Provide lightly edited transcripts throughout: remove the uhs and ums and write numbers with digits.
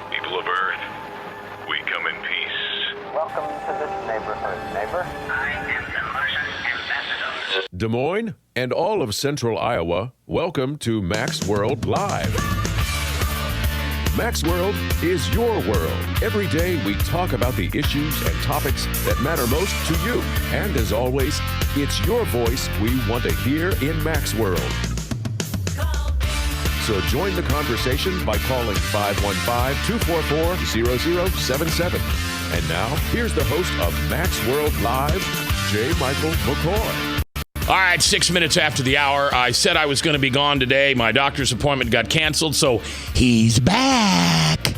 People of Earth, we come in peace. Welcome to this neighborhood, neighbor. I am the Martian ambassador. Des Moines and all of central Iowa, welcome to Mac's World Live. Mac's World is your world. Every day we talk about the issues and topics that matter most to you. And as always, it's your voice we want to hear in Mac's World. So join the conversation by calling 515-244-0077. And now, here's the host of Mac's World Live, J. Michael McCoy. All right, 6 minutes after the hour. I said I was going to be gone today. My doctor's appointment got canceled, so he's back.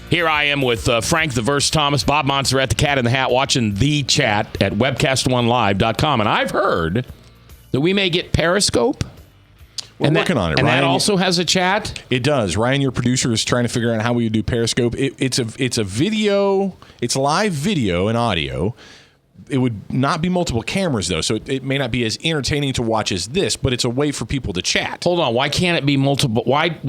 Here I am with Frank the Verse Thomas, Bob Montserrat, the Cat in the Hat, watching the chat at webcast1live.com. And I've heard that we may get Periscope. We're working on it. And Ryan, that also has a chat? It does. Ryan, your producer, is trying to figure out how we do Periscope. It's a video. It's live video and audio. It would not be multiple cameras, though, so it may not be as entertaining to watch as this, but it's a way for people to chat. Hold on. Why can't it be multiple? Why?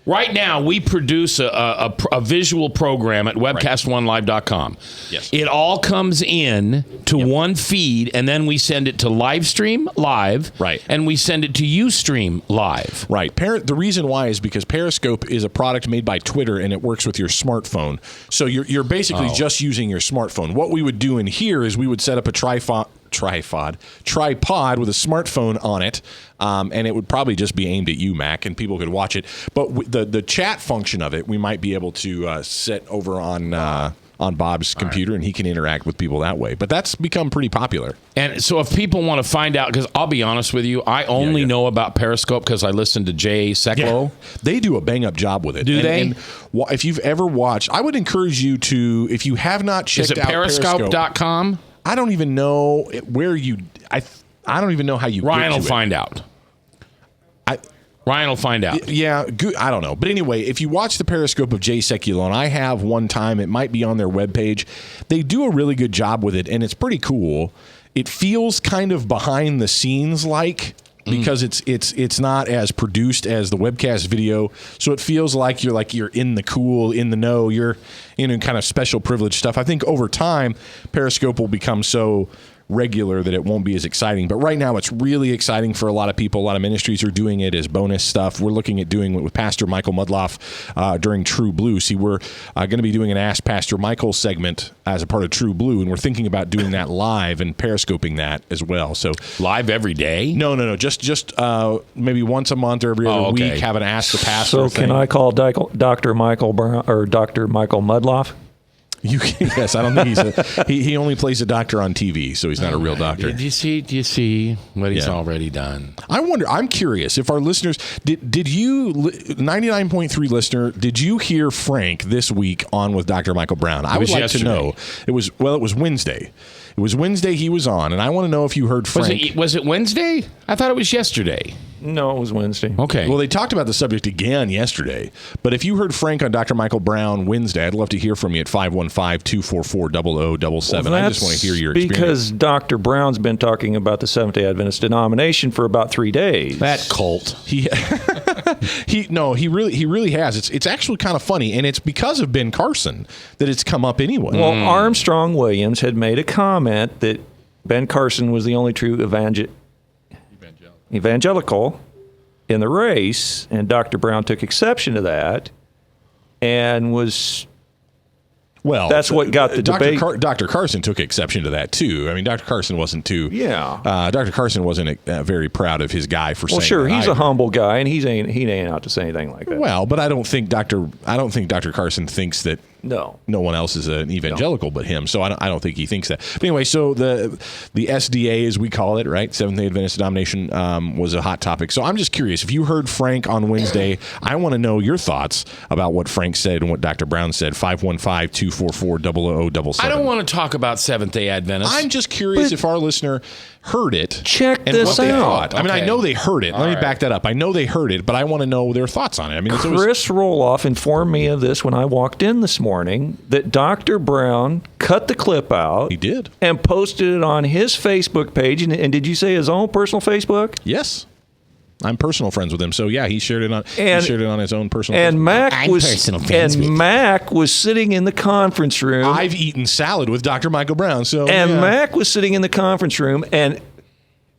Right now, we produce a visual program at webcast1live.com. Yes. It all comes in to one feed, and then we send it to Livestream Live. Right. And we send it to Ustream Live. Right. The reason why is because Periscope is a product made by Twitter, and it works with your smartphone. So you're basically just using your smartphone. What we would do in here is we would set up a tripod with a smartphone on it, and it would probably just be aimed at you, Mac, and people could watch it. But the chat function of it, we might be able to set over on Bob's computer, and he can interact with people that way. But that's become pretty popular. And so if people want to find out, because I'll be honest with you, I only know about Periscope because I listened to Jay Seklow. Yeah. They do a bang-up job with it. Do they? And if you've ever watched, I would encourage you to, if you have not checked out Periscope.com? I don't even know where you. I don't even know how you. Ryan will find out. Ryan will find out. Yeah, good. I don't know. But anyway, if you watch the Periscope of Jay Seklow, and I have one time, it might be on their webpage. They do a really good job with it, and it's pretty cool. It feels kind of behind the scenes like. Because it's not as produced as the webcast video, so it feels like you're in the know, you're in kind of special privilege stuff. I think over time, Periscope will become so regular that it won't be as exciting. But right now, it's really exciting for a lot of people. A lot of ministries are doing it as bonus stuff. We're looking at doing it with Pastor Michael Mudloff during True Blue. See, we're going to be doing an Ask Pastor Michael segment as a part of True Blue, and we're thinking about doing that live and periscoping that as well. So live every day? No. Just maybe once a month or every other week, have an Ask the Pastor. So can I call Dr. Michael Brown or Dr. Michael Mudloff? You can, yes, I don't think he only plays a doctor on TV, so he's not a real doctor. Do you see what he's already done? I wonder, I'm curious if our listeners, did you, 99.3 listener, did you hear Frank this week on with Dr. Michael Brown? I would like to know. It was Wednesday. It was Wednesday he was on, and I want to know if you heard Frank. Was it Wednesday? I thought it was yesterday. No, it was Wednesday. Okay. Well, they talked about the subject again yesterday. But if you heard Frank on Dr. Michael Brown Wednesday, I'd love to hear from you at 515-244-0077. Well, I just want to hear your experience. Because Dr. Brown's been talking about the Seventh-day Adventist denomination for about 3 days. That cult. He really has. It's actually kind of funny, and it's because of Ben Carson that it's come up anyway. Well, Armstrong Williams had made a comment that Ben Carson was the only true evangelical in the race, and Dr. Brown took exception to that and was... Well, that's what got the debate. Dr. Carson took exception to that, too. I mean, Dr. Carson wasn't too... Yeah. Dr. Carson wasn't very proud of his guy for saying that. Well, sure, he's a humble guy, and he ain't out to say anything like that. Well, but I don't think Dr. Carson thinks that No one else is an evangelical but him, so I don't think he thinks that. But anyway, so the SDA, as we call it, right, Seventh-day Adventist denomination, was a hot topic. So I'm just curious, if you heard Frank on Wednesday, I want to know your thoughts about what Frank said and what Dr. Brown said. 515-244-0077. I don't want to talk about Seventh-day Adventists. I'm just curious if our listener heard it. Check and this what they out. thought. I mean, I know they heard it. Let me back that up. I know they heard it, but I want to know their thoughts on it. I mean, Chris Roloff informed me of this when I walked in this morning, that Dr. Brown cut the clip out. He did. And posted it on his Facebook page. And did you say his own personal Facebook? Yes. I'm personal friends with him, so yeah, he shared it on his own personal. And Facebook. Mac was sitting in the conference room. I've eaten salad with Dr. Michael Brown, Mac was sitting in the conference room and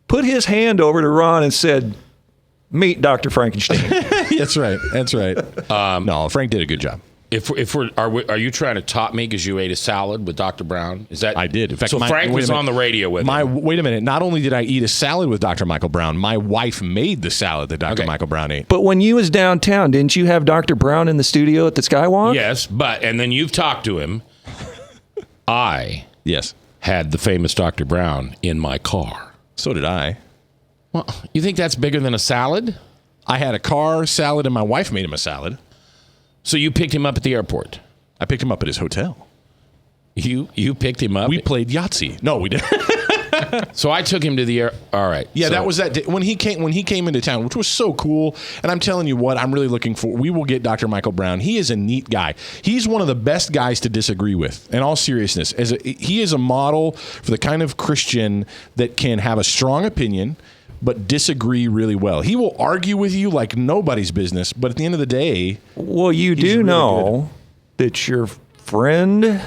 put his hand over to Ron and said, "Meet Dr. Frankenstein." That's right. No, Frank did a good job. Are you trying to top me because you ate a salad with Dr. Brown? Is that I did? In fact, so Frank was on the radio with him. Wait a minute. Not only did I eat a salad with Dr. Michael Brown, my wife made the salad that Dr. Michael Brown ate. But when you was downtown, didn't you have Dr. Brown in the studio at the Skywalk? Yes, and then you've talked to him. I had the famous Dr. Brown in my car. So did I. Well, you think that's bigger than a salad? I had a car salad, and my wife made him a salad. So you picked him up at the airport? I picked him up at his hotel. You picked him up? We played Yahtzee. No, we didn't. So I took him to the air. All right. Yeah, that was that day. When he came into town, which was so cool. And I'm telling you what, I'm really looking for. We will get Dr. Michael Brown. He is a neat guy. He's one of the best guys to disagree with. In all seriousness, he is a model for the kind of Christian that can have a strong opinion but disagree really well. He will argue with you like nobody's business, but at the end of the day... Well, you do really know that your friend,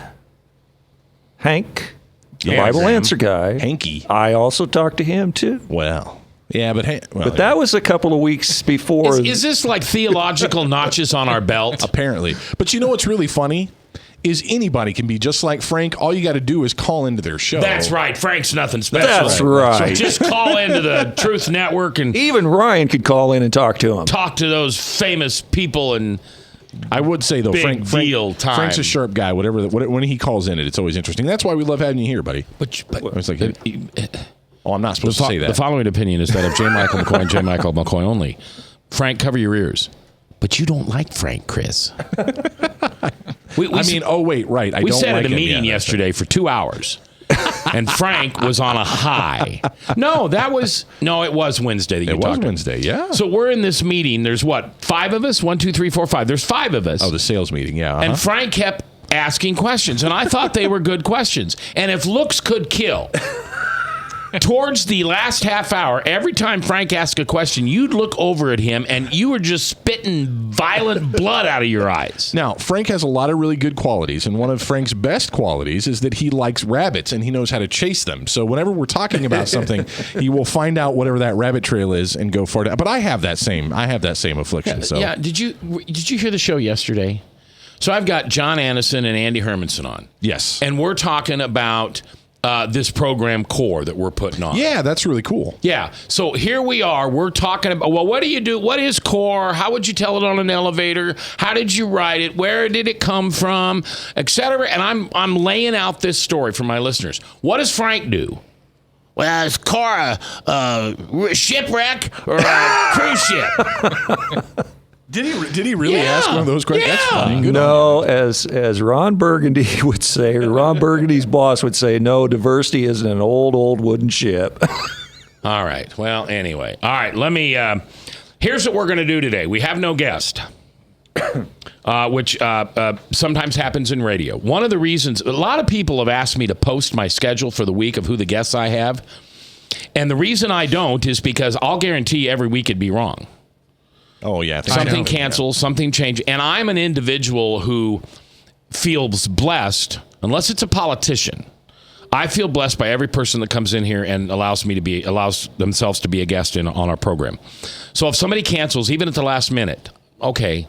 Hank, the Bible Answer guy... Hanky. I also talked to him, too. Well... Yeah, but that was a couple of weeks before... Is this like theological notches on our belt? Apparently. But you know what's really funny? Is anybody can be just like Frank. All you got to do is call into their show. That's right. Frank's nothing special. That's right. So just call into the Truth Network and even Ryan could call in and talk to him. Talk to those famous people and. I would say though, Frank's a sharp guy. When he calls in, it's always interesting. That's why we love having you here, buddy. But it's like, I'm not supposed to say that. The following opinion is that of J. Michael McCoy and J. Michael McCoy only. Frank, cover your ears. But you don't like Frank, Chris. We said at a meeting yesterday for 2 hours, and Frank was on a high. It was Wednesday that you talked. It was Wednesday, yeah. So we're in this meeting. There's what, 5 of us? 1, 2, 3, 4, 5. There's 5 of us. Oh, the sales meeting, yeah. And Frank kept asking questions, and I thought they were good questions. And if looks could kill... Towards the last half hour, every time Frank asked a question, you'd look over at him and you were just spitting violent blood out of your eyes. Now, Frank has a lot of really good qualities, and one of Frank's best qualities is that he likes rabbits and he knows how to chase them. So whenever we're talking about something, he will find out whatever that rabbit trail is and go for it. But I have that same affliction. Yeah, so yeah. Did you hear the show yesterday? So I've got John Anderson and Andy Hermanson on. Yes. And we're talking about this program Core that we're putting on. Yeah, that's really cool. Yeah. So here we are. We're talking about, well, what do you do? What is Core? How would you tell it on an elevator? How did you write it? Where did it come from? Etc. And I'm laying out this story for my listeners. What does Frank do? Well, is Core a shipwreck or a cruise ship? Did he really ask one of those questions? Yeah. That's funny. Good as Ron Burgundy would say, or Ron Burgundy's boss would say, no, diversity isn't an old wooden ship. All right. Well, anyway. All right. Let me. Here's what we're going to do today. We have no guest, which sometimes happens in radio. One of the reasons, a lot of people have asked me to post my schedule for the week of who the guests I have. And the reason I don't is because I'll guarantee you every week it'd be wrong. Oh, yeah. Something cancels, something changes. And I'm an individual who feels blessed, unless it's a politician. I feel blessed by every person that comes in here and allows themselves to be a guest on our program. So if somebody cancels, even at the last minute, okay,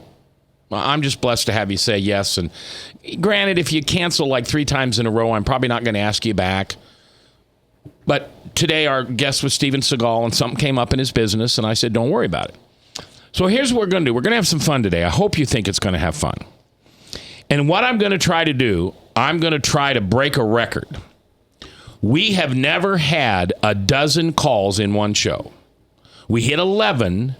I'm just blessed to have you say yes. And granted, if you cancel like 3 times in a row, I'm probably not going to ask you back. But today our guest was Steven Seagal, and something came up in his business, and I said, don't worry about it. So here's what we're going to do. We're going to have some fun today. I hope you think it's going to have fun. And what I'm going to try to do, I'm going to try to break a record. We have never had a dozen calls in one show. We hit 11. I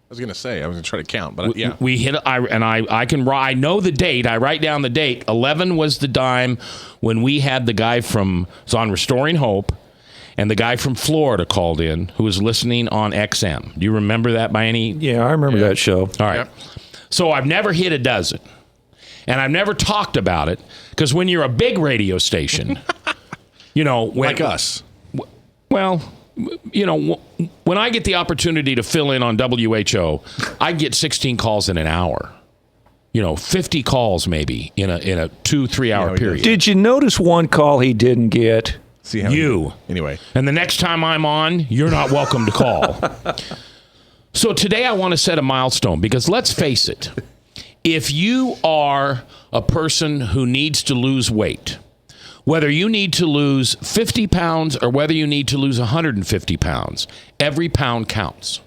was going to say, I was going to try to count, but yeah. We hit, I know the date. I write down the date. 11 was the time when we had the guy from, it's on Restoring Hope, and the guy from Florida called in who was listening on XM. Do you remember that by any? Yeah, I remember that show. All right. Yep. So I've never hit a dozen, and I've never talked about it, because when you're a big radio station, like us. Well, when I get the opportunity to fill in on WHO, I get 16 calls in an hour. 50 calls maybe in a 2-3 hour period. Did you notice one call he didn't get? See how anyway. And the next time I'm on, you're not welcome to call. So today I want to set a milestone, because let's face it, if you are a person who needs to lose weight, whether you need to lose 50 pounds or whether you need to lose 150 pounds, every pound counts.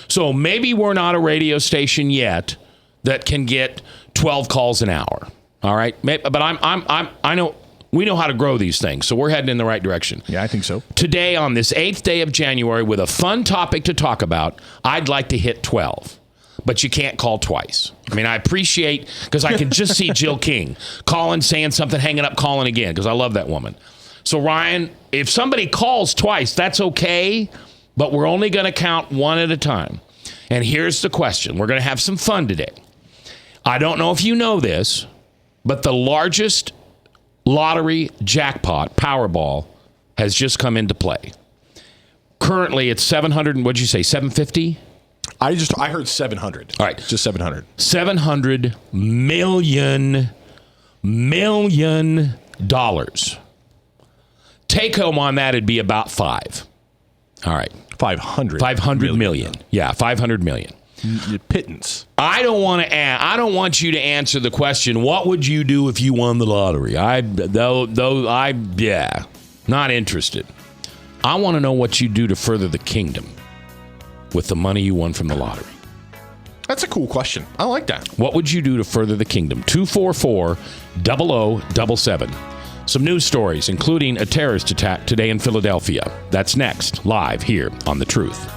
So maybe we're not a radio station yet that can get 12 calls an hour. All right, but I know we know how to grow these things, so we're heading in the right direction. Yeah, I think so. Today, on this 8th day of January, with a fun topic to talk about, I'd like to hit 12. But you can't call twice. I mean, I appreciate, because I can just see Jill King calling, saying something, hanging up, calling again, because I love that woman. So, Ryan, if somebody calls twice, that's okay, but we're only going to count one at a time. And here's the question. We're going to have some fun today. I don't know if you know this, but the largest lottery jackpot, Powerball, has just come into play. Currently, it's 700, and what'd you say, 750? I heard 700. All right. Just 700. $700 million. Take home on that, it'd be about 5. All right. 500. 500 million. Yeah, 500 million. Pittance. I don't want you to answer the question, what would you do if you won the lottery? Not interested. I want to know what you do to further the kingdom with the money you won from the lottery. That's a cool question. I like that. What would you do to further the kingdom? 244-0077. Some news stories, including a terrorist attack today in Philadelphia. That's next, live here on The Truth.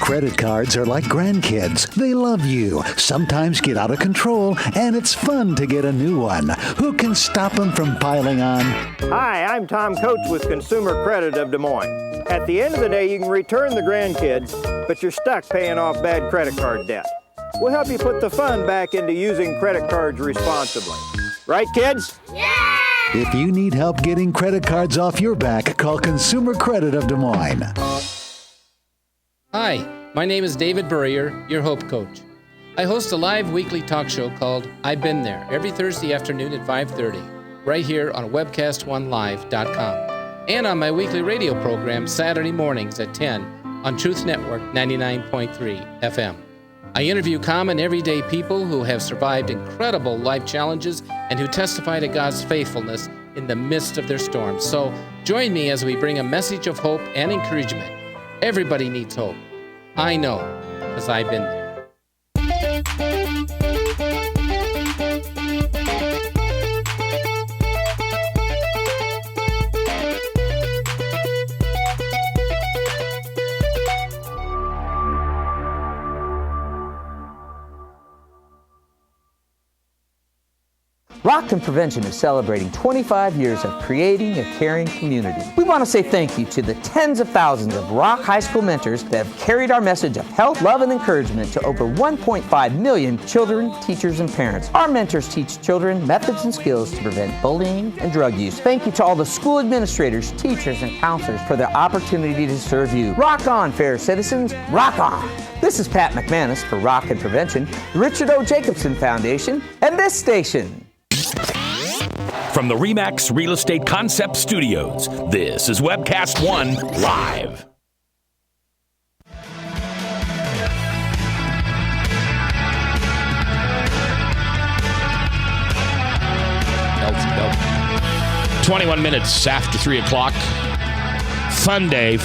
Credit cards are like grandkids. They love you, sometimes get out of control, and it's fun to get a new one. Who can stop them from piling on? Hi, I'm Tom Coates with Consumer Credit of Des Moines. At the end of the day, you can return the grandkids, but you're stuck paying off bad credit card debt. We'll help you put the fun back into using credit cards responsibly. Right, kids? Yeah! If you need help getting credit cards off your back, call Consumer Credit of Des Moines. Hi, my name is David Burrier, your Hope Coach. I host a live weekly talk show called I've Been There every Thursday afternoon at 5:30, right here on webcast1live.com, and on my weekly radio program Saturday mornings at 10 on Truth Network 99.3 FM. I interview common everyday people who have survived incredible life challenges and who testify to God's faithfulness in the midst of their storms. So join me as we bring a message of hope and encouragement. Everybody needs hope. I know, because I've been there. Rock and Prevention is celebrating 25 years of creating a caring community. We want to say thank you to the tens of thousands of Rock High School mentors that have carried our message of health, love, and encouragement to over 1.5 million children, teachers, and parents. Our mentors teach children methods and skills to prevent bullying and drug use. Thank you to all the school administrators, teachers, and counselors for their opportunity to serve you. Rock on, fair citizens. Rock on. This is Pat McManus for Rock and Prevention, the Richard O. Jacobson Foundation, and this station. From the RE/MAX Real Estate Concept Studios, this is Webcast 1 Live. Belts. 21 minutes after 3 o'clock. Fun day.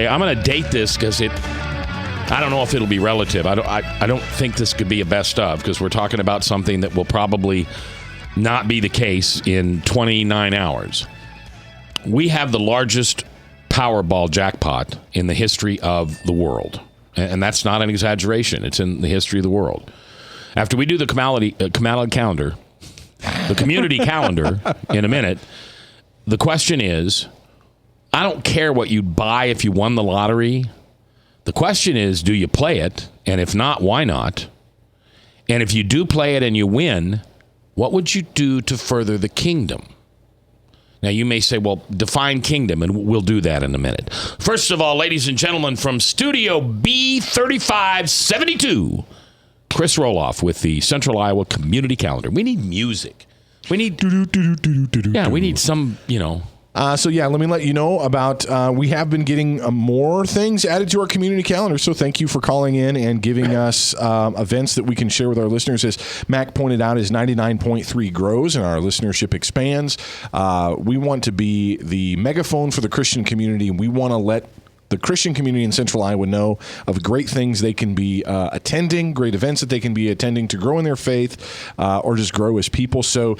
I'm going to date this because I don't know if it'll be relative. I don't think this could be a best of because we're talking about something that will probably not be the case in 29 hours. We have the largest Powerball jackpot in the history of the world. And that's not an exaggeration. It's in the history of the world. After we do the community calendar in a minute, the question is, I don't care what you'd buy if you won the lottery. The question is, do you play it? And if not, why not? And if you do play it and you win, what would you do to further the kingdom? Now, you may say, well, define kingdom, and we'll do that in a minute. First of all, ladies and gentlemen, from Studio B3572, Chris Roloff with the Central Iowa Community Calendar. We need music. We need some, So let me let you know about, we have been getting more things added to our community calendar. So thank you for calling in and giving us events that we can share with our listeners. As Mac pointed out, as 99.3 grows and our listenership expands, we want to be the megaphone for the Christian community. We want to let the Christian community in Central Iowa know of great things they can be attending, great events that they can be attending to grow in their faith or just grow as people. So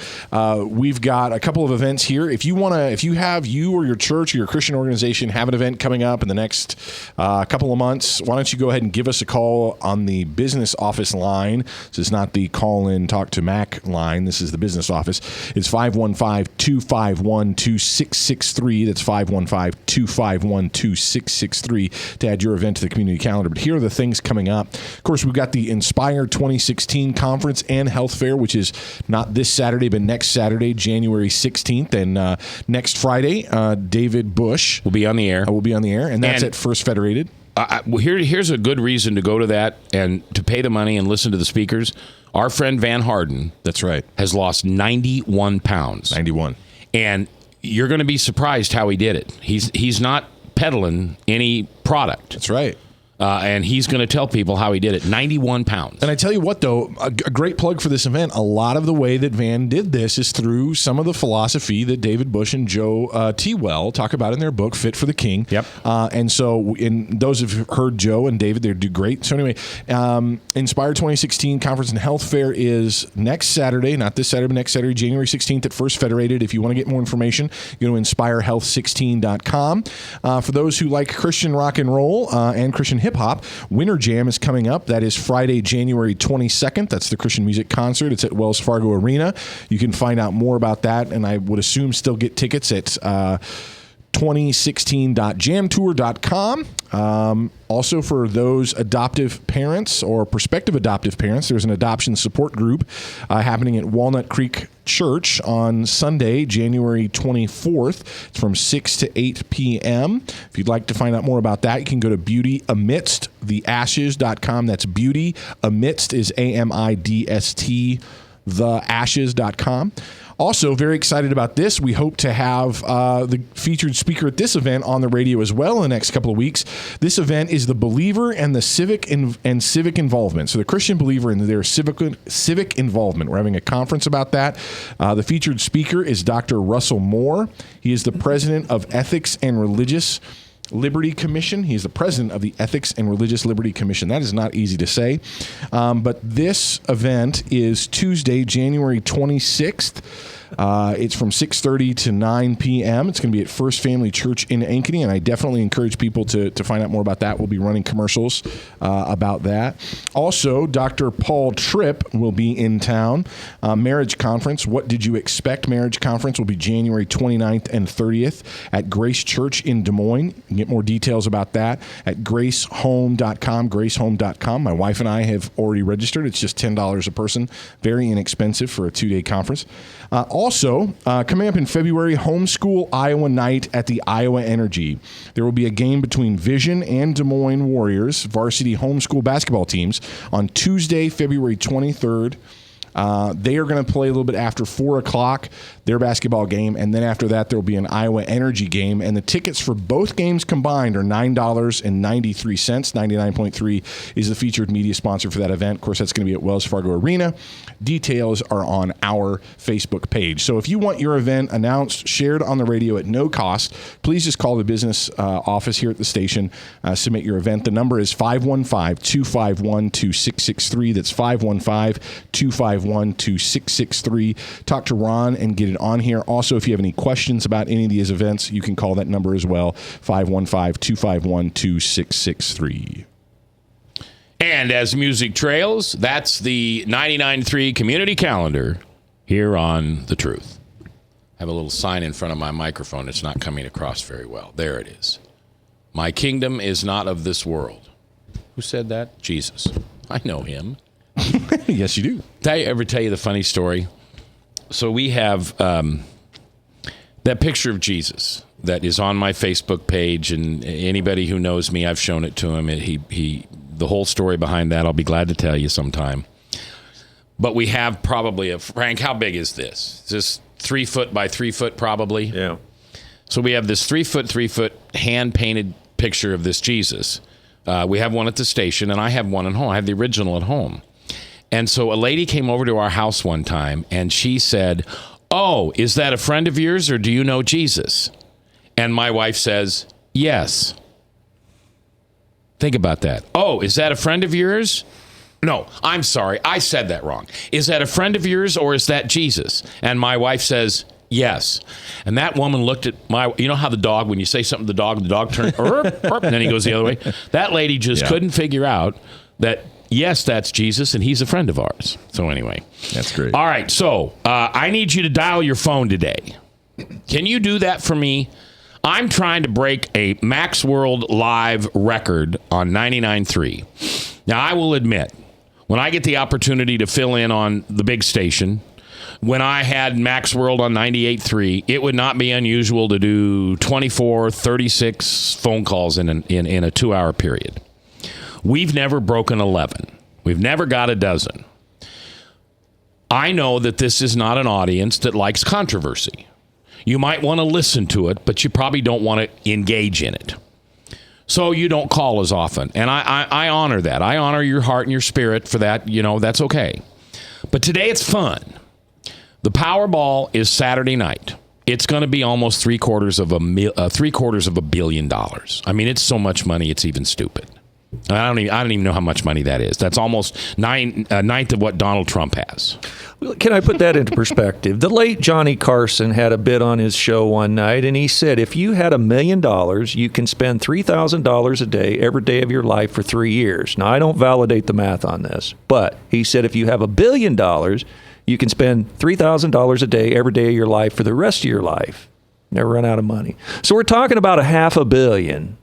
we've got a couple of events here. If you or your church or your Christian organization have an event coming up in the next couple of months, why don't you go ahead and give us a call on the business office line. This is not the call in, talk to Mac line. This is the business office. It's 515-251-2663. That's 515-251-2663 to add your event to the community calendar. But here are the things coming up. Of course, we've got the Inspire 2016 Conference and Health Fair, which is not this Saturday, but next Saturday, January 16th. And next Friday, David Bush will be on the air. And that's at First Federated. Here's a good reason to go to that and to pay the money and listen to the speakers. Our friend Van Harden, that's right, has lost 91 pounds. 91. And you're going to be surprised how he did it. He's not peddling any product. That's right. And he's going to tell people how he did it. 91 pounds. And I tell you what, though, a great plug for this event. A lot of the way that Van did this is through some of the philosophy that David Bush and Joe T. Well talk about in their book, Fit for the King. Yep. And so in those who've heard Joe and David, they do great. So anyway, Inspire 2016 Conference and Health Fair is next Saturday, not this Saturday, but next Saturday, January 16th at First Federated. If you want to get more information, go to inspirehealth16.com. For those who like Christian rock and roll and Christian hip-hop, Winter Jam is coming up. That is Friday, January 22nd. That's the Christian music concert. It's at Wells Fargo Arena. You can find out more about that, and I would assume still get tickets at 2016.jamtour.com. Also, for those adoptive parents or prospective adoptive parents, there's an adoption support group happening at Walnut Creek Church on Sunday, January 24th. It's from 6 to 8 p.m. If you'd like to find out more about that, you can go to beautyamidsttheashes.com. That's beauty amidst is AMIDST, theashes.com. Also, very excited about this. We hope to have the featured speaker at this event on the radio as well in the next couple of weeks. This event is the believer and the civic involvement. So the Christian believer and their civic involvement. We're having a conference about that. The featured speaker is Dr. Russell Moore. He is the president of Ethics and Religious Liberty Commission. He's the president of the Ethics and Religious Liberty Commission. That is not easy to say. But this event is Tuesday, January 26th. It's from 6:30 to 9 p.m. It's going to be at First Family Church in Ankeny, and I definitely encourage people to find out more about that. We'll be running commercials about that. Also, Dr. Paul Tripp will be in town. Marriage Conference, What Did You Expect? Marriage Conference will be January 29th and 30th at Grace Church in Des Moines. You can get more details about that at gracehome.com, gracehome.com. My wife and I have already registered. It's just $10 a person. Very inexpensive for a 2-day conference. Also, coming up in February, Homeschool Iowa Night at the Iowa Energy. There will be a game between Vision and Des Moines Warriors varsity homeschool basketball teams on Tuesday, February 23rd. They are going to play a little bit after 4 o'clock, their basketball game, and then after that there will be an Iowa Energy game, and the tickets for both games combined are $9.93. 99.3 is the featured media sponsor for that event. Of course, that's going to be at Wells Fargo Arena. Details are on our Facebook page. So if you want your event announced, shared on the radio at no cost, please just call the business office here at the station, submit your event. The number is 515-251-2663. That's 515-251-2663. Talk to Ron and get it on here. Also, if you have any questions about any of these events, you can call that number as well, 515-251-2663. And as music trails, that's the 99.3 community calendar here on The Truth. I have a little sign in front of my microphone. It's not coming across very well. There it is. My kingdom is not of this world. Who said that? Jesus. I know him. Yes, you do. Did I ever tell you the funny story? So we have that picture of Jesus that is on my Facebook page, and anybody who knows me, I've shown it to him. The whole story behind that, I'll be glad to tell you sometime. But we have probably Frank, how big is this? Is this 3 foot by 3 foot probably? Yeah. So we have this 3 foot hand-painted picture of this Jesus. We have one at the station, and I have one at home. I have the original at home. And so a lady came over to our house one time, and she said, "Oh, is that a friend of yours, or do you know Jesus?" And my wife says, "Yes." Think about that. "Oh, is that a friend of yours?" No, I'm sorry. I said that wrong. "Is that a friend of yours, or is that Jesus?" And my wife says, "Yes." And that woman looked at you know how the dog, when you say something to the dog turns, and then he goes the other way? That lady just couldn't figure out that, yes, that's Jesus, and he's a friend of ours. So anyway. That's great. All right, so I need you to dial your phone today. Can you do that for me? I'm trying to break a Max World Live record on 99.3. Now, I will admit, when I get the opportunity to fill in on the big station, when I had Max World on 98.3, it would not be unusual to do 24, 36 phone calls in a 2-hour period. We've never broken 11. We've never got a dozen. I know that this is not an audience that likes controversy. You might want to listen to it, but you probably don't want to engage in it. So you don't call as often. And I honor that. I honor your heart and your spirit for that. You know, that's okay. But today it's fun. The Powerball is Saturday night. It's going to be almost $750 million. I mean, it's so much money, it's even stupid. I don't even know how much money that is. That's almost ninth of what Donald Trump has. Can I put that into perspective? The late Johnny Carson had a bit on his show one night, and he said, if you had $1 million, you can spend $3,000 a day every day of your life for 3 years. Now, I don't validate the math on this, but he said if you have $1 billion, you can spend $3,000 a day every day of your life for the rest of your life. Never run out of money. So we're talking about $500 million.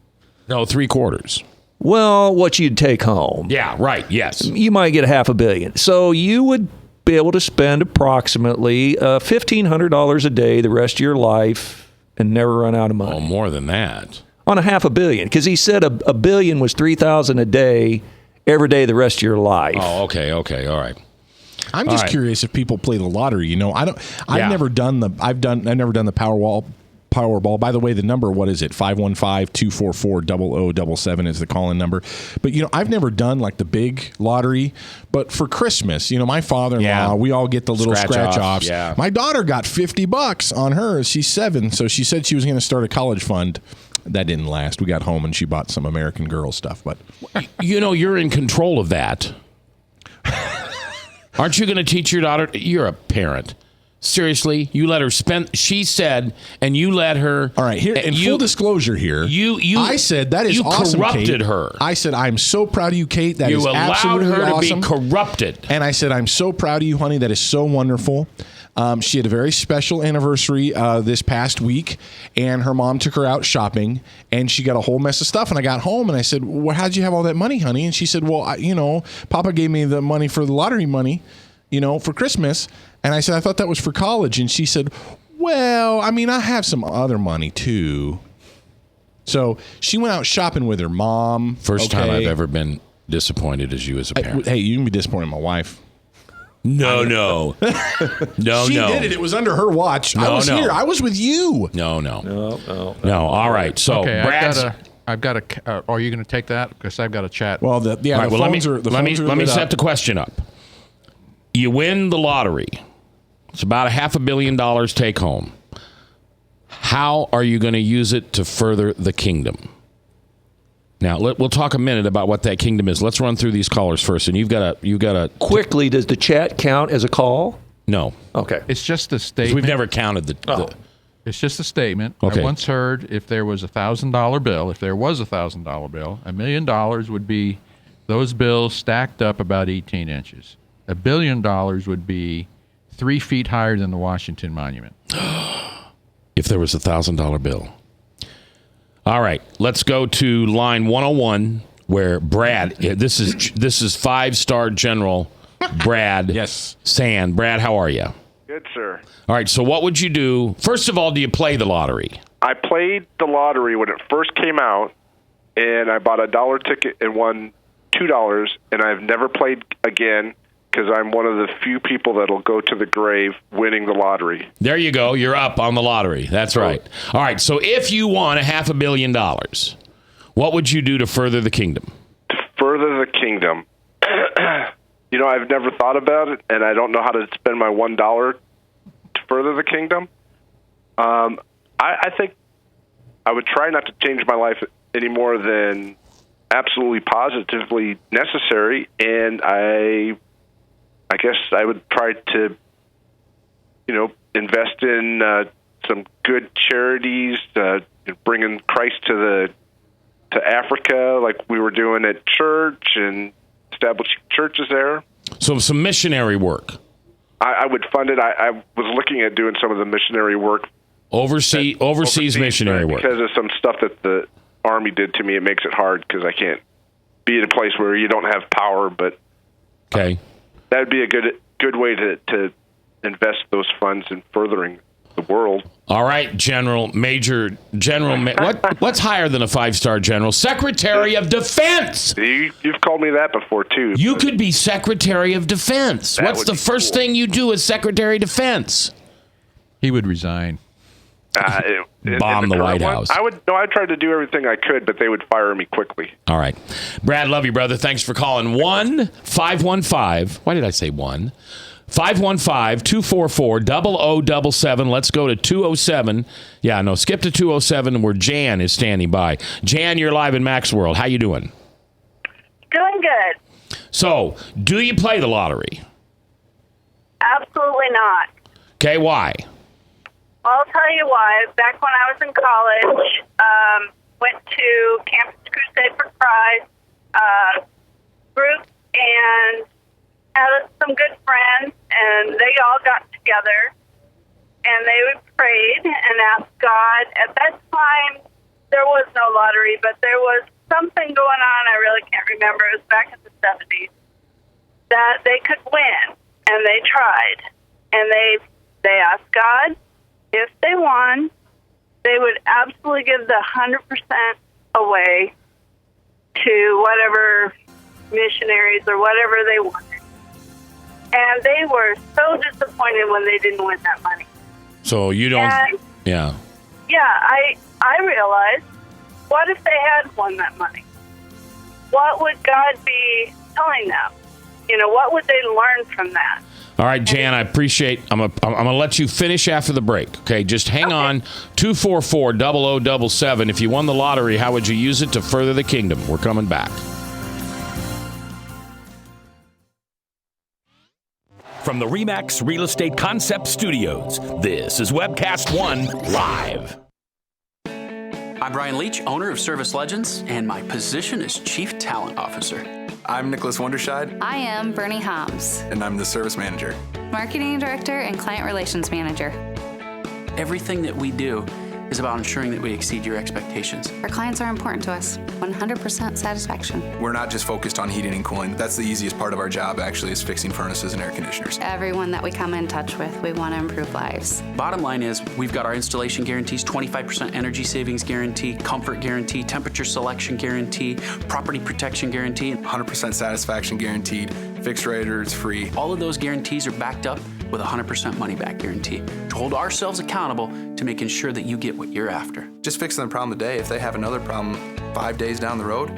No, 3/4. Well, what you'd take home. Yeah, right, yes. You might get $500 million. So you would be able to spend approximately $1,500 a day the rest of your life and never run out of money. Oh, more than that. On $500 million, because he said $1 billion was $3,000 a day every day the rest of your life. Oh, okay, all right. I'm just curious if people play the lottery. You know, I've never done the Powerball. By the way, the number, what is it? 515-244-0077 is the call-in number. But, you know, I've never done like the big lottery. But for Christmas, you know, my father-in-law, we all get the little scratch-offs. Yeah. My daughter got $50 on hers. She's 7, so she said she was going to start a college fund. that didn't last. We got home and she bought some American Girl stuff. But you're in control of that. Aren't you going to teach your daughter? You're a parent. Seriously, you let her spend. She said, and you let her. All right, here in full disclosure here, I said that is awesome. You corrupted Kate. her. I said I'm so proud of you, Kate. That is absolutely her awesome. to be corrupted. And I said I'm so proud of you, honey. That is so wonderful. She had a very special anniversary this past week, and her mom took her out shopping, and she got a whole mess of stuff. And I got home, and I said, "Well, how'd you have all that money, honey?" And she said, "Well, Papa gave me the money for the lottery money, for Christmas." And I said, "I thought that was for college." And she said, "Well, I mean, I have some other money too." So she went out shopping with her mom. First time I've ever been disappointed as you as a parent. Hey, you can be disappointed in my wife. No. She did it. It was under her watch. I was here. I was with you. No. All right. So, okay, Brad's... I've got a. Are you going to take that? Because I've got a chat. Well, let me set the question up. You win the lottery. It's about $500 million take home. How are you going to use it to further the kingdom? Now, we'll talk a minute about what that kingdom is. Let's run through these callers first. And you've got to quickly. Does the chat count as a call? No. Okay. It's just a statement. We've never counted the. It's just a statement. Okay. I once heard if there was $1,000 bill, $1 million would be those bills stacked up about 18 inches. $1 billion would be 3 feet higher than the Washington Monument. If there was $1,000 bill. All right, let's go to line 101 where Brad, this is 5-star General Brad yes. Sand. Brad, how are you? Good, sir. All right, so what would you do? First of all, do you play the lottery? I played the lottery when it first came out, and I bought a $1 ticket and won $2, and I've never played again because I'm one of the few people that'll go to the grave winning the lottery. There you go. You're up on the lottery. That's right. All right, so if you won $500 million, what would you do to further the kingdom? To further the kingdom, I've never thought about it, and I don't know how to spend my $1 to further the kingdom. I think I would try not to change my life any more than absolutely positively necessary, and I guess I would try to, invest in some good charities, bringing Christ to Africa, like we were doing at church, and establishing churches there. So some missionary work. I would fund it. I was looking at doing some of the missionary work. Overseas missionary work. Because of some stuff that the Army did to me, it makes it hard because I can't be in a place where you don't have power. But okay, that would be a good way to invest those funds in furthering the world. All right, Major General. What's higher than a 5-star general? Secretary of Defense. You've called me that before too. You could be Secretary of Defense. What's the first thing you do as Secretary of Defense? He would resign. Bomb the White House. I'd try to do everything I could, but they would fire me quickly. All right. Brad, love you, brother. Thanks for calling. 1-515. Why did I say 1? 515-244-0077. Let's go to 207. Yeah, no, skip to 207 where Jan is standing by. Jan, you're live in Mac's World. How you doing? Doing good. So, do you play the lottery? Absolutely not. Okay, why? Well, I'll tell you why. Back when I was in college, went to Campus Crusade for Christ group and had some good friends, and they all got together, and they prayed and asked God. At that time, there was no lottery, but there was something going on. I really can't remember. It was back in the 70s that they could win, and they tried, and they asked God if they won, they would absolutely give the 100% away to whatever missionaries or whatever they wanted. And they were so disappointed when they didn't win that money. So you don't... Yeah. Yeah, I realized, what if they had won that money? What would God be telling them? what would they learn from that? All right, Jan, I appreciate. I'm gonna let you finish after the break. Okay, just hang on. 244-0077. If you won the lottery, how would you use it to further the kingdom? We're coming back. From the RE/MAX Real Estate Concept Studios, this is Webcast 1 Live. I'm Brian Leach, owner of Service Legends, and my position is Chief Talent Officer. I'm Nicholas Wonderscheid. I am Bernie Hobbs, And I'm the Service Manager. Marketing Director and Client Relations Manager. Everything that we do is about ensuring that we exceed your expectations. Our clients are important to us. 100% satisfaction. We're not just focused on heating and cooling. That's the easiest part of our job, actually, is fixing furnaces and air conditioners. Everyone that we come in touch with, we want to improve lives. Bottom line is, we've got our installation guarantees, 25% energy savings guarantee, comfort guarantee, temperature selection guarantee, property protection guarantee. 100% satisfaction guaranteed. Fixed rate or it's free. All of those guarantees are backed up with a 100% money-back guarantee to hold ourselves accountable to making sure that you get what you're after. Just fixing the problem today. If they have another problem 5 days down the road,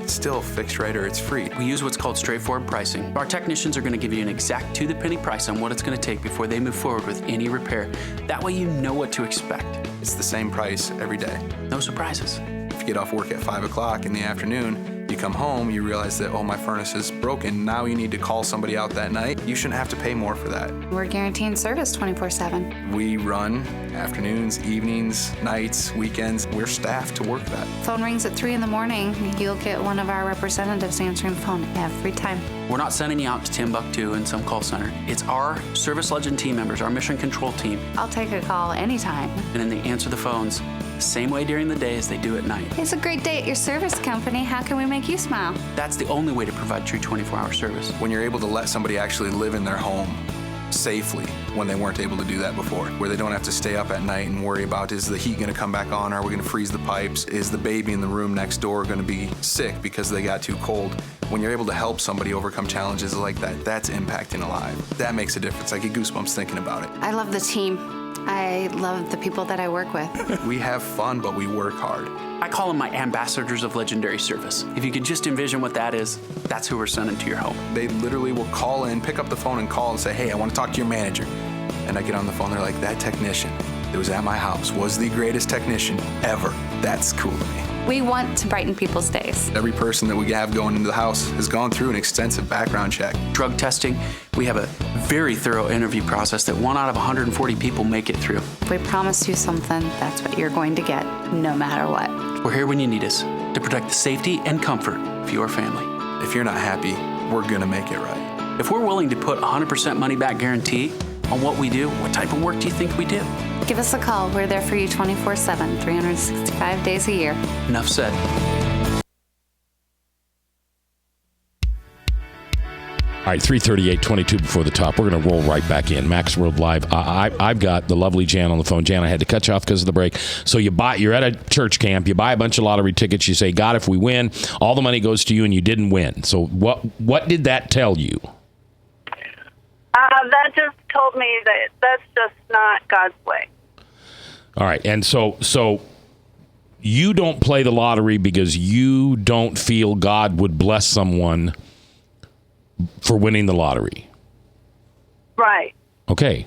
it's still fixed rate or it's free. We use what's called straightforward pricing. Our technicians are going to give you an exact to-the-penny price on what it's going to take before they move forward with any repair. That way you know what to expect. It's the same price every day. No surprises. If you get off work at 5 o'clock in the afternoon, you come home, you realize that, oh, my furnace is broken. Now you need to call somebody out that night. You shouldn't have to pay more for that. We're guaranteeing service 24/7. We run afternoons, evenings, nights, weekends. We're staffed to work that. Phone rings at 3 in the morning. You'll get one of our representatives answering the phone every time. We're not sending you out to Timbuktu in some call center. It's our Service Legend team members, our mission control team. I'll take a call anytime. And then they answer the phones the same way during the day as they do at night. It's a great day at your service company. How can we make you smile? That's the only way to provide true 24-hour service. When you're able to let somebody actually live in their home safely when they weren't able to do that before, where they don't have to stay up at night and worry about, is the heat going to come back on? Are we going to freeze the pipes? Is the baby in the room next door going to be sick because they got too cold? When you're able to help somebody overcome challenges like that, that's impacting a life. That makes a difference. I get goosebumps thinking about it. I love the team. I love the people that I work with. We have fun, but we work hard. I call them my ambassadors of legendary service. If you could just envision what that is, that's who we're sending to your home. They literally will call in, pick up the phone and call and say, hey, I want to talk to your manager. And I get on the phone, they're like, that technician that was at my house was the greatest technician ever. That's cool to me. We want to brighten people's days. Every person that we have going into the house has gone through an extensive background check. Drug testing, we have a very thorough interview process that 1 out of 140 people make it through. If we promise you something, that's what you're going to get, no matter what. We're here when you need us to protect the safety and comfort of your family. If you're not happy, we're gonna make it right. If we're willing to put 100% money back guarantee on what we do, what type of work do you think we do? Give us a call. We're there for you 24/7, 365 days a year. Enough said. All right, 3:38:22 before the top. We're going to roll right back in. Max World Live. I've got the lovely Jan on the phone. Jan, I had to cut you off because of the break. So you're at a church camp. You buy a bunch of lottery tickets. You say, God, if we win, all the money goes to you, and you didn't win. So what did that tell you? That just told me that that's just not God's way. All right, and so you don't play the lottery because you don't feel God would bless someone for winning the lottery. Right. Okay.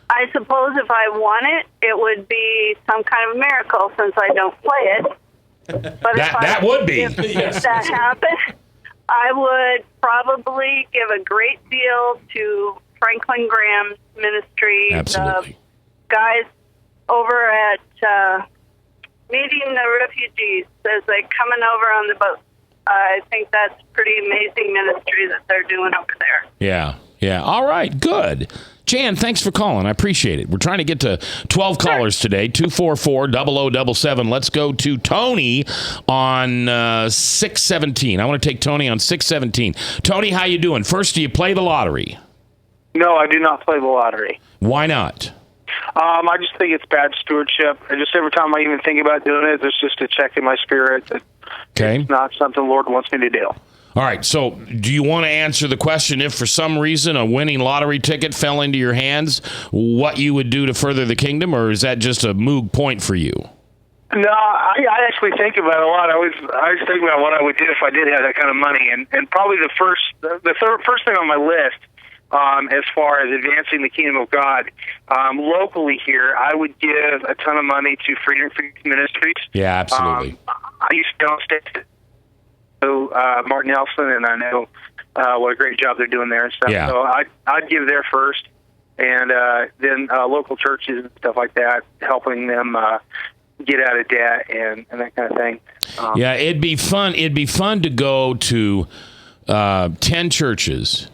I suppose if I won it, it would be some kind of miracle since I don't play it. But that would be. If that happened, I would probably give a great deal to Franklin Graham's ministry. Absolutely. The guys over at meeting the refugees as they're coming over on the boat. I think that's pretty amazing ministry that they're doing over there. Yeah. All right, good. Jan, thanks for calling. I appreciate it. We're trying to get to 12 callers today, 244-0077. Let's go to Tony on 617. I want to take Tony on 617. Tony, how you doing? First, do you play the lottery? No, I do not play the lottery. Why not? I just think it's bad stewardship. And just every time I even think about doing it, there's just a check in my spirit that it's not something the Lord wants me to do. All right, so do you want to answer the question, if for some reason a winning lottery ticket fell into your hands, what you would do to further the kingdom, or is that just a moot point for you? No, I actually think about it a lot. I always think about what I would do if I did have that kind of money, and probably the first thing on my list, as far as advancing the kingdom of God, locally here, I would give a ton of money to Freedom Ministries. Yeah, absolutely. I used to know Martin Nelson, and I know what a great job they're doing there and stuff. Yeah. So I'd give there first, and then local churches and stuff like that, helping them get out of debt and that kind of thing. Yeah, it'd be fun. It'd be fun to go to 10 churches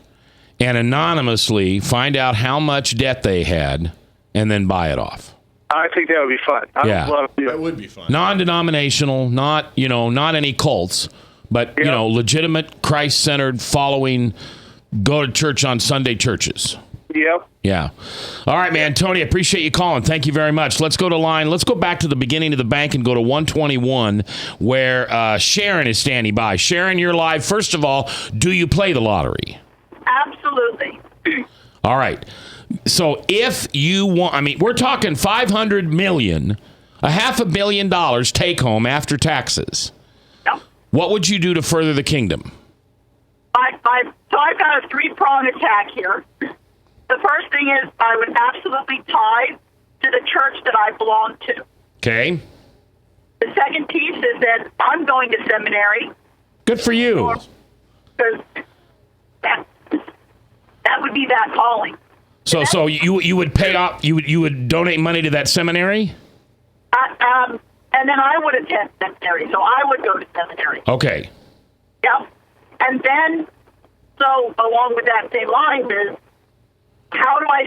and anonymously find out how much debt they had and then buy it off. I think that would be fun. I would love to do That would be fun. Non-denominational, not any cults, but legitimate Christ-centered following, go to church on Sunday churches. Yep. Yeah. All right, man. Tony, appreciate you calling. Thank you very much. Let's go to line. Let's go back to the beginning of the bank and go to 121 where Sharon is standing by. Sharon, you're live. First of all, do you play the lottery? Absolutely. All right. So if you want, we're talking $500 million, $500 million take home after taxes. Yep. What would you do to further the kingdom? So I've got a three-pronged attack here. The first thing is I would absolutely tithe to the church that I belong to. Okay. The second piece is that I'm going to seminary. Good for you. Because that would be that calling. So you would pay off, you would donate money to that seminary? And then I would attend seminary, so I would go to seminary. Okay. Yep. And then, so along with that same line is, how do I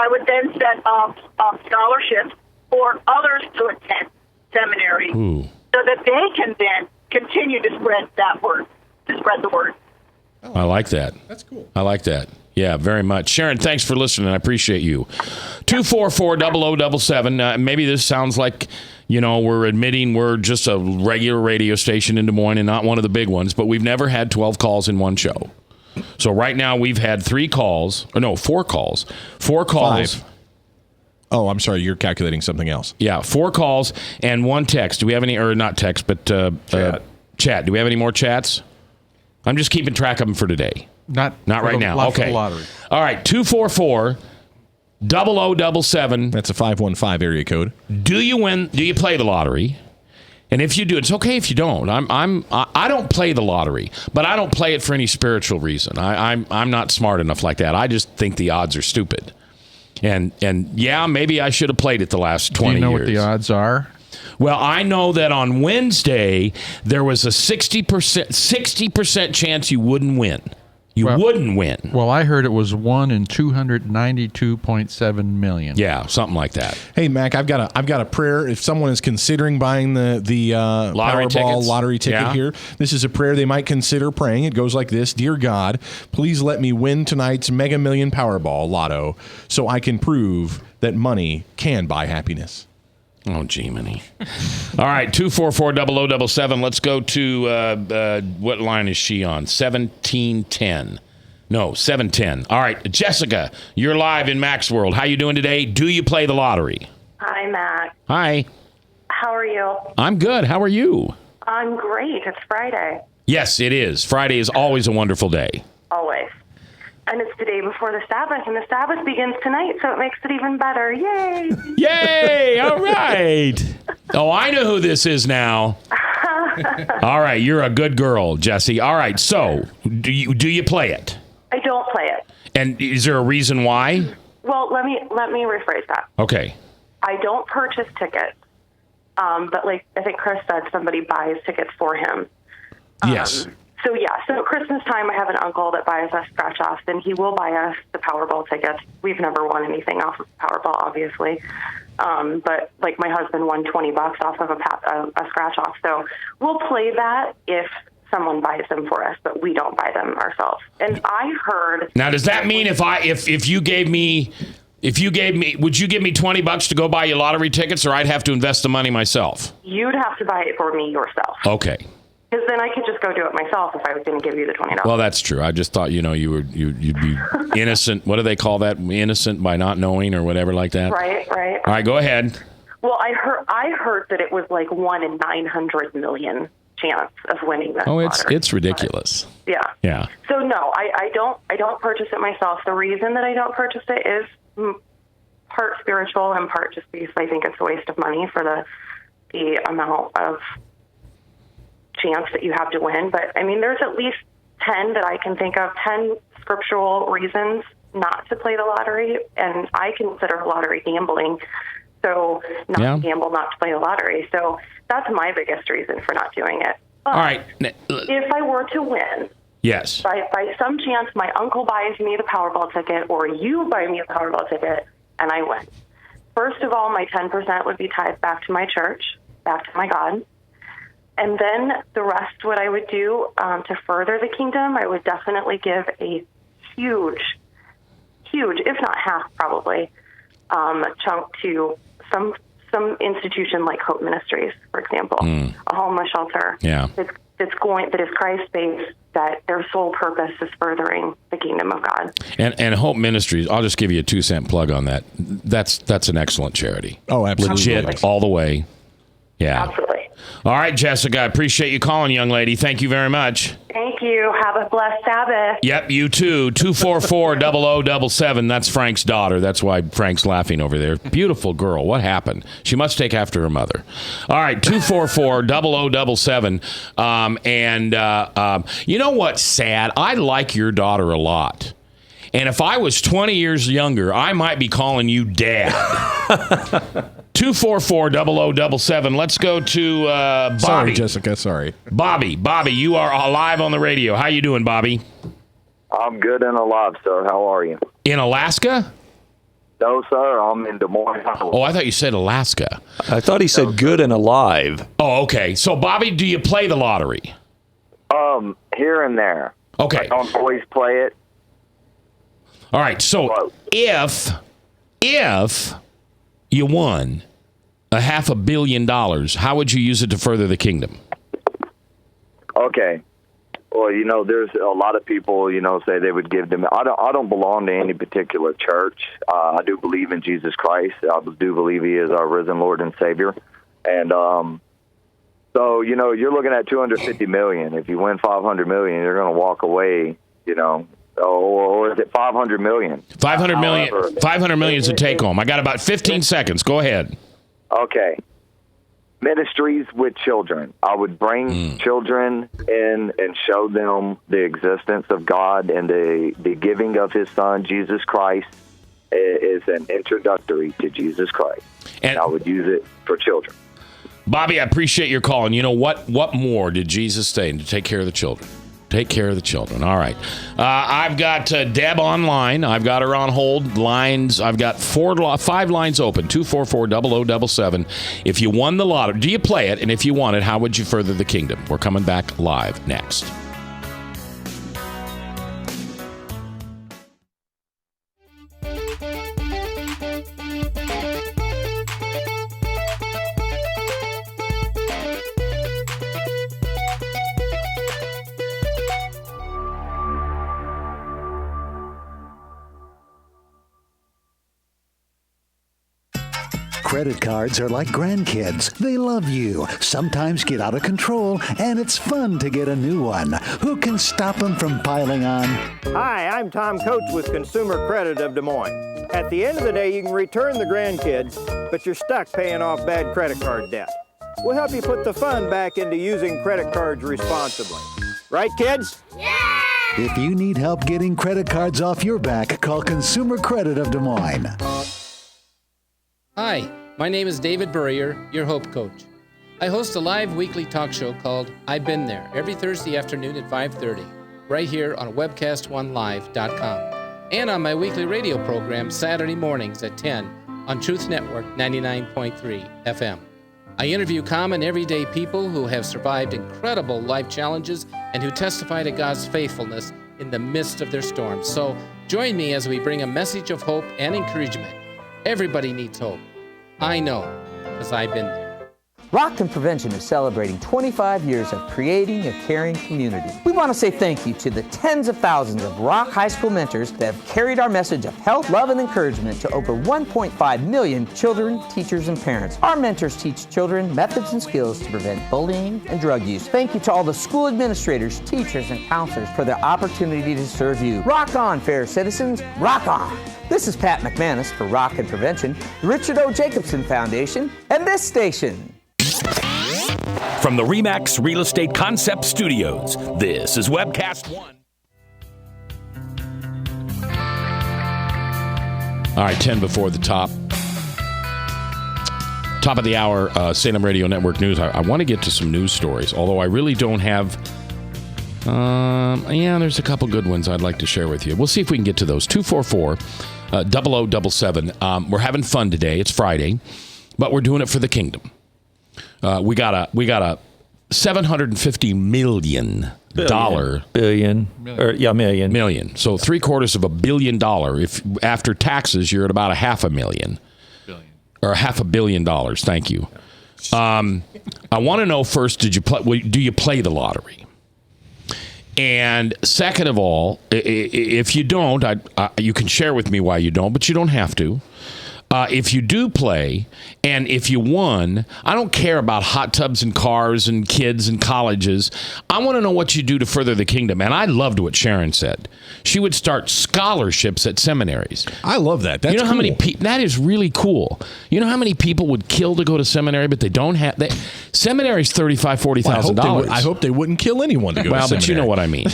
would then set up scholarships for others to attend seminary so that they can then continue to spread the word. I like that. That's cool. I like that. Yeah, very much. Sharon, thanks for listening. I appreciate you. 244-0077. Maybe this sounds like, we're admitting we're just a regular radio station in Des Moines and not one of the big ones, but we've never had 12 calls in one show. So right now we've had 4 calls. 4 calls. 5. Oh, I'm sorry. You're calculating something else. Yeah, 4 calls and 1 text. Do we have any, or not text, but chat. Do we have any more chats? I'm just keeping track of them for today. Not right now. Okay. Lottery. All right. 244-0077. That's a 515 area code. Do you win? Do you play the lottery? And if you do, it's okay if you don't. I don't play the lottery, but I don't play it for any spiritual reason. I'm not smart enough like that. I just think the odds are stupid. And yeah, maybe I should have played it the last 20 years. Do you know what the odds are? Well, I know that on Wednesday there was a 60% chance you wouldn't win. You wouldn't win. Well, I heard it was 1 in 292.7 million. Yeah, something like that. Hey, Mac, I've got a prayer. If someone is considering buying the Powerball lottery ticket here, this is a prayer they might consider praying. It goes like this: Dear God, please let me win tonight's Mega Million Powerball Lotto, so I can prove that money can buy happiness. Oh, Jiminy. All right, 244-0077. Let's go to, what line is she on? 1710. No, 710. All right, Jessica, you're live in Mac's World. How you doing today? Do you play the lottery? Hi, Mac. Hi. How are you? I'm good. How are you? I'm great. It's Friday. Yes, it is. Friday is always a wonderful day. Always. And it's the day before the Sabbath, and the Sabbath begins tonight, so it makes it even better. Yay! Yay! All right. Oh, I know who this is now. All right, you're a good girl, Jesse. All right, so do you play it? I don't play it. And is there a reason why? Well, let me rephrase that. Okay. I don't purchase tickets, but like I think Chris said, somebody buys tickets for him. Yes. So Christmas time, I have an uncle that buys us scratch-offs, and he will buy us the Powerball tickets. We've never won anything off of Powerball, obviously. But, like, my husband won $20 off of a scratch-off. So we'll play that if someone buys them for us, but we don't buy them ourselves. And I heard... Now, does that mean if you gave me... would you give me $20 to go buy you lottery tickets, or I'd have to invest the money myself? You'd have to buy it for me yourself. Okay. Because then I could just go do it myself if I was going to give you the $20. Well, that's true. I just thought, you'd be innocent. What do they call that? Innocent by not knowing or whatever like that? Right. All right, go ahead. Well, I heard that it was like 1 in 900 million chance of winning this. Oh, lottery. it's ridiculous. Yeah. Yeah. So no, I don't purchase it myself. The reason that I don't purchase it is part spiritual and part just because I think it's a waste of money for the amount of chance that you have to win. But I mean, there's at least 10 that I can think of, 10 scriptural reasons not to play the lottery, and I consider lottery gambling. So not to gamble, not to play the lottery. So that's my biggest reason for not doing it. But all right. If I were to win, yes, by some chance my uncle buys me the Powerball ticket or you buy me the Powerball ticket and I win. First of all, my 10% would be tied back to my church, back to my God. And then the rest, what I would do to further the kingdom, I would definitely give a huge, if not half probably, chunk to some institution like Hope Ministries, for example, a homeless shelter. Yeah. That is Christ-based, that their sole purpose is furthering the kingdom of God. And Hope Ministries, I'll just give you a 2-cent plug on that. That's an excellent charity. Oh, absolutely. Legit, all the way. Yeah. Absolutely. All right, Jessica, I appreciate you calling, young lady. Thank you very much. Thank you. Have a blessed Sabbath. Yep, you too. 244-0077. That's Frank's daughter. That's why Frank's laughing over there. Beautiful girl. What happened? She must take after her mother. All right, 244-0077. You know what's sad? I like your daughter a lot. And if I was 20 years younger, I might be calling you Dad. 244-0077. Let's go to Bobby. Sorry, Jessica. Sorry. Bobby, you are live on the radio. How you doing, Bobby? I'm good and alive, sir. How are you? In Alaska? No, sir. I'm in Des Moines, Iowa. Oh, I thought you said Alaska. I thought he said good and alive. Oh, okay. So, Bobby, do you play the lottery? Here and there. Okay. I don't always play it. All right. So, if you won $500 million, how would you use it to further the kingdom? Okay. Well, there's a lot of people, say they would give them. I don't belong to any particular church. I do believe in Jesus Christ. I do believe He is our risen Lord and Savior. And so, you're looking at $250 million. If you win $500 million, you're going to walk away. Or is it $500 million? $500 million. $500 million is a take home. I got about 15 seconds. Go ahead. Okay. Ministries with children. I would bring children in and show them the existence of God, and the giving of His Son, Jesus Christ, is an introductory to Jesus Christ. And I would use it for children. Bobby, I appreciate your call. And you know what? What more did Jesus say? To take care of the children. Take care of the children. All right. I've got Deb online. I've got her on hold. Lines. I've got 5 lines open. 244-0077. If you won the lottery, do you play it? And if you won it, how would you further the kingdom? We're coming back live next. Credit cards are like grandkids. They love you, sometimes get out of control, and it's fun to get a new one. Who can stop them from piling on? Hi, I'm Tom Coates with Consumer Credit of Des Moines. At the end of the day, you can return the grandkids, but you're stuck paying off bad credit card debt. We'll help you put the fun back into using credit cards responsibly. Right, kids? Yeah! If you need help getting credit cards off your back, call Consumer Credit of Des Moines. Hi, my name is David Burrier, your Hope Coach. I host a live weekly talk show called I've Been There every Thursday afternoon at 5:30, right here on webcast1live.com, and on my weekly radio program Saturday mornings at 10 on Truth Network 99.3 FM. I interview common everyday people who have survived incredible life challenges and who testify to God's faithfulness in the midst of their storms. So join me as we bring a message of hope and encouragement. Everybody needs hope. I know, because I've been there. Rockton Prevention is celebrating 25 years of creating a caring community. We want to say thank you to the tens of thousands of Rock High School mentors that have carried our message of health, love, and encouragement to over 1.5 million children, teachers, and parents. Our mentors teach children methods and skills to prevent bullying and drug use. Thank you to all the school administrators, teachers, and counselors for their opportunity to serve you. Rock on, fair citizens. Rock on. This is Pat McManus for Rockton Prevention, the Richard O. Jacobson Foundation, and this station. From the RE/MAX Real Estate Concept Studios, this is Webcast 1. All right, 10 before the top. Top of the hour, Salem Radio Network News. I want to get to some news stories, although I really don't have... there's a couple good ones I'd like to share with you. We'll see if we can get to those. 244-0077. We're having fun today. It's Friday, but we're doing it for the kingdom. We got a $750 million million. So $750 million. If after taxes, you're at about $500,000 or $500 million. Thank you. I want to know first, do you play the lottery? And second of all, if you don't, you can share with me why you don't, but you don't have to. If you do play, and if you won, I don't care about hot tubs and cars and kids and colleges. I want to know what you do to further the kingdom. And I loved what Sharon said. She would start scholarships at seminaries. I love that. That's how many people? That is really cool. You know how many people would kill to go to seminary, but they don't have. Seminary's $35,000, $40,000. I hope they wouldn't kill anyone to go to seminary. But you know what I mean.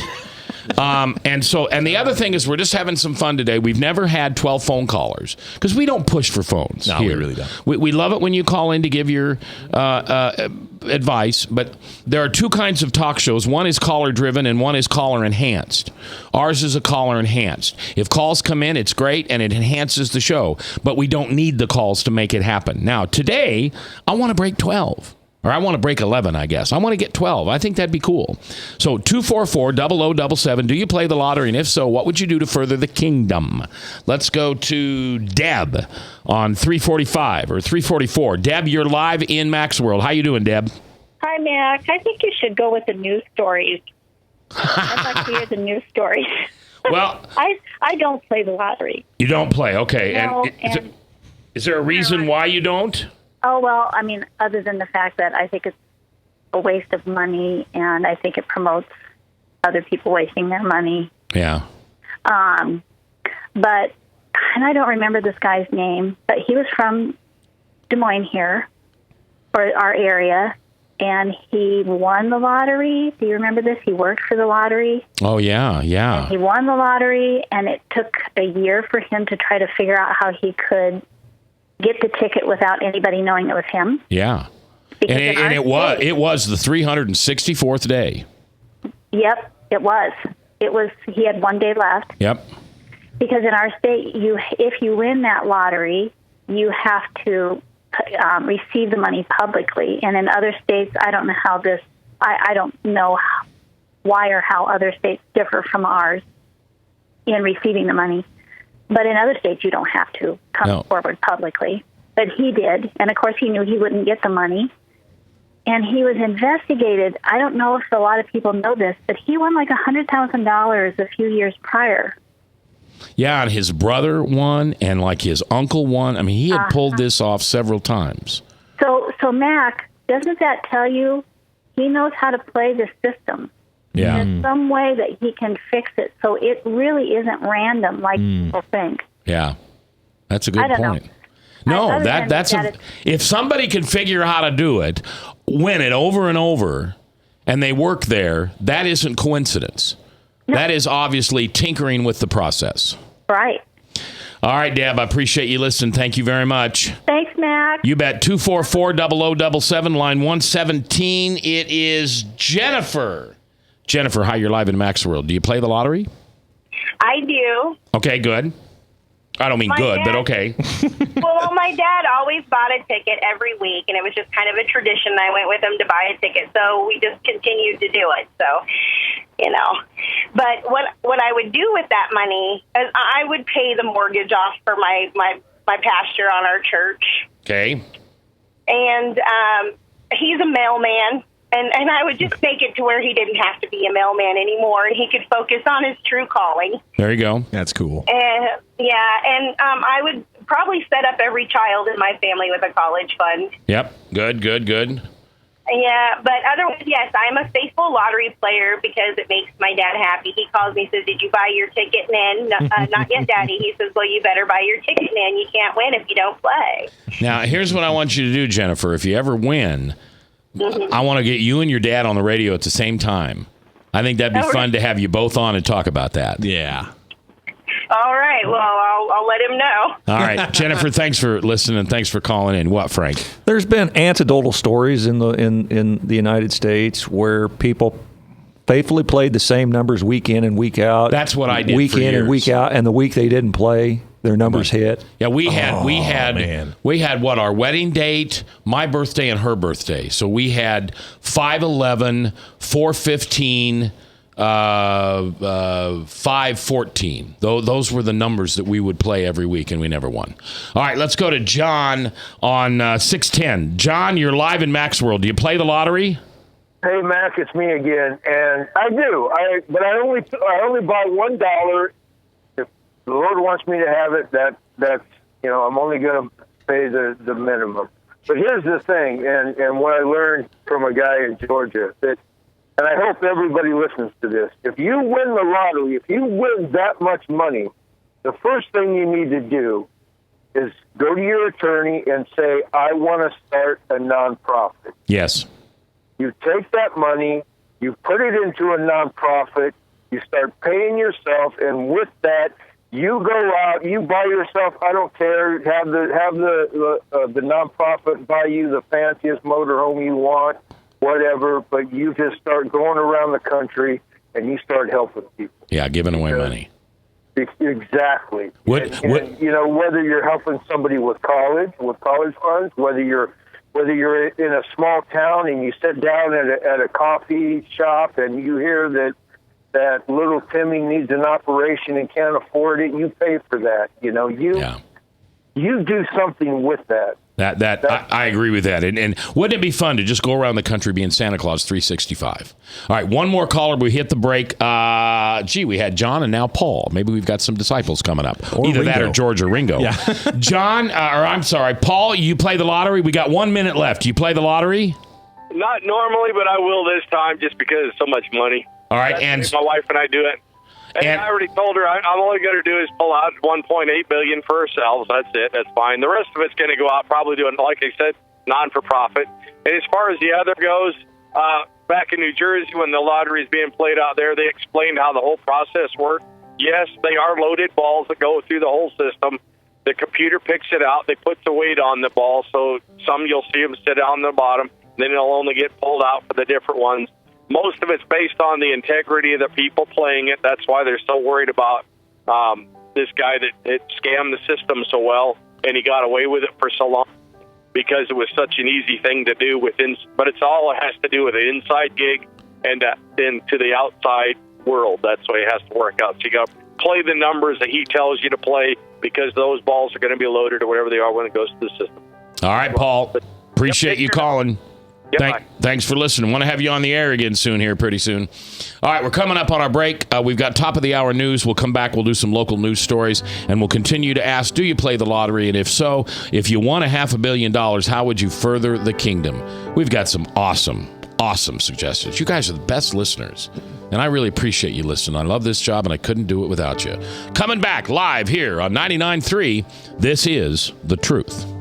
And the other thing is we're just having some fun today. We've never had 12 phone callers because we don't push for phones. No, here. we really don't. We love it when you call in to give your advice, but there are two kinds of talk shows. One is caller driven and one is caller enhanced. Ours is a caller enhanced. If calls come in, it's great and it enhances the show, but we don't need the calls to make it happen. Now, today, I want to break 12. Or I want to break 11, I guess. I want to get 12. I think that'd be cool. So 244-0077. Do you play the lottery? And if so, what would you do to further the kingdom? Let's go to Deb on 345 or 344. Deb, you're live in Max World. How you doing, Deb? Hi, Max. I think you should go with the news stories. I'd like to hear the news stories. Well, I don't play the lottery. You don't play, okay. No, is there a reason why you don't? Oh, well, I mean, other than the fact that I think it's a waste of money, and I think it promotes other people wasting their money. Yeah. And I don't remember this guy's name, but he was from Des Moines here, or our area, and he won the lottery. Do you remember this? He worked for the lottery. Oh, yeah. And he won the lottery, and it took a year for him to try to figure out how he could get the ticket without anybody knowing it was him. Yeah. And it was the 364th day. Yep, it was. He had 1 day left. Yep. Because in our state, if you win that lottery, you have to receive the money publicly. And in other states, I don't know how I don't know why or how other states differ from ours in receiving the money. But in other states, you don't have to come forward publicly. But he did. And, of course, he knew he wouldn't get the money. And he was investigated. I don't know if a lot of people know this, but he won like $100,000 a few years prior. Yeah, and his brother won, and like his uncle won. I mean, he had pulled this off several times. So Mac, doesn't that tell you he knows how to play the system? Yeah. There's some way that he can fix it so it really isn't random like people think. Yeah. That's a good point. Know. No, that's if somebody can figure out how to do it, win it over and over, and they work there, that isn't coincidence. No. That is obviously tinkering with the process. Right. All right, Deb, I appreciate you listening. Thank you very much. Thanks, Mac. You bet. 244-0077, line 117. It is Jennifer. Jennifer, hi, you're live in Max World. Do you play the lottery? I do. Okay, good. I don't mean good, but okay. Well, my dad always bought a ticket every week, and it was just kind of a tradition. I went with him to buy a ticket, so we just continued to do it. So, But what I would do with that money is I would pay the mortgage off for my pastor on our church. Okay. And he's a mailman. And I would just make it to where he didn't have to be a mailman anymore, and he could focus on his true calling. There you go. That's cool. And I would probably set up every child in my family with a college fund. Yep. Good. Yeah, but otherwise, yes, I'm a faithful lottery player because it makes my dad happy. He calls me, says, "Did you buy your ticket, man?" Not yet, Daddy. He says, "Well, you better buy your ticket, man. You can't win if you don't play." Now, here's what I want you to do, Jennifer. If you ever win, I want to get you and your dad on the radio at the same time. I think that'd be fun to have you both on and talk about that. Yeah. All right. Well, I'll let him know. All right, Jennifer. Thanks for listening and thanks for calling in. What, Frank? There's been anecdotal stories in the United States where people faithfully played the same numbers week in and week out. That's what I did week for in years. and week out, and the week they didn't play, their numbers hit. Yeah, we had what, our wedding date, my birthday, and her birthday. So we had 5/11, 4/15, 5/14. Those were the numbers that we would play every week, and we never won. All right, let's go to John on 610. John, you're live in Mac's World. Do you play the lottery? Hey, Mac, it's me again, and I do. But I only buy $1. If the Lord wants me to have it, that's I'm only going to pay the minimum. But here's the thing, and what I learned from a guy in Georgia, and I hope everybody listens to this. If you win the lottery, if you win that much money, the first thing you need to do is go to your attorney and say, "I want to start a nonprofit." Yes. You take that money, you put it into a nonprofit, you start paying yourself, and with that, you go out, you buy yourself, I don't care, have the nonprofit buy you the fanciest motorhome you want, whatever, but you just start going around the country and you start helping people. Yeah, giving away money. Exactly. What? Whether you're helping somebody with college funds, whether you're in a small town and you sit down at a coffee shop and you hear that little Timmy needs an operation and can't afford it, you pay for that. You do something with that. I agree with that. And wouldn't it be fun to just go around the country being Santa Claus 365? All right, one more caller. We hit the break. We had John and now Paul. Maybe we've got some disciples coming up. Or Either Ringo. that or George or Ringo. Yeah. Paul, you play the lottery? We got 1 minute left. You play the lottery? Not normally, but I will this time just because it's so much money. All right, and my wife and I do it. And I already told her I'm only going to do is pull out $1.8 billion for ourselves. That's it. That's fine. The rest of it's going to go out probably doing, like I said, non-for-profit. And as far as the other goes, back in New Jersey when the lottery is being played out there, they explained how the whole process works. Yes, they are loaded balls that go through the whole system. The computer picks it out. They put the weight on the ball, so some you'll see them sit on the bottom. Then they'll only get pulled out for the different ones. Most of it's based on the integrity of the people playing it. That's why they're so worried about this guy that scammed the system so well, and he got away with it for so long because it was such an easy thing to do but it's all has to do with an inside gig and then to the outside world. That's the way it has to work out. So you got to play the numbers that he tells you to play because those balls are going to be loaded or whatever they are when it goes to the system. All right, Paul. Appreciate you calling. Thanks for listening. Want to have you on the air again soon here, pretty soon. All right, we're coming up on our break. We've got top of the hour news. We'll come back. We'll do some local news stories, and we'll continue to ask, do you play the lottery? And if so, if you won $500 million, how would you further the kingdom? We've got some awesome suggestions. You guys are the best listeners, and I really appreciate you listening. I love this job, and I couldn't do it without you. Coming back live here on 99.3, this is The Truth.